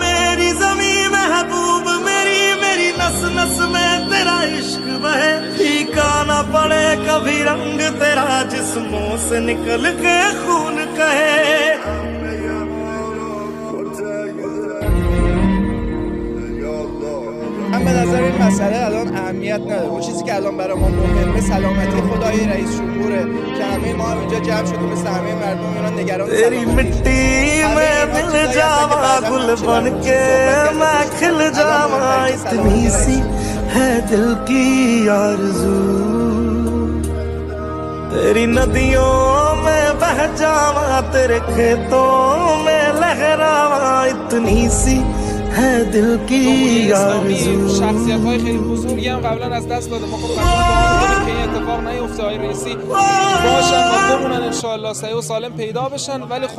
मेरी ज़मीं महबूब मेरी मेरी नस नस में तेरा इश्क बहे फीका ना पड़े कभी रंग तेरा जिस्मों से निकल के खून कहे من به نظر این مسئله الان اهمیت نداره. اون چیزی که الان برای ما مهمه سلامتی خدای رئیس جمهوره که همه ما هم اینجا جمع شدیم مثل همه مردم ایران نگران तेरी मिट्टी में मिल जावा गुल बन के मैं खिल जावा इतनी सी है दिल की आरज़ू तेरी नदियों में बह जावा तेरे खेतों में लहरावा इतनी सी है दिल की आरज़ू. شخصیت‌های خیلی بزرگی هم قبلا از دست داده. ما خب قطعاً که این اتفاق نیفته. آقای رئیسی باشن و بمونن ان شاء الله صحیح و سالم پیدا بشن، ولی خب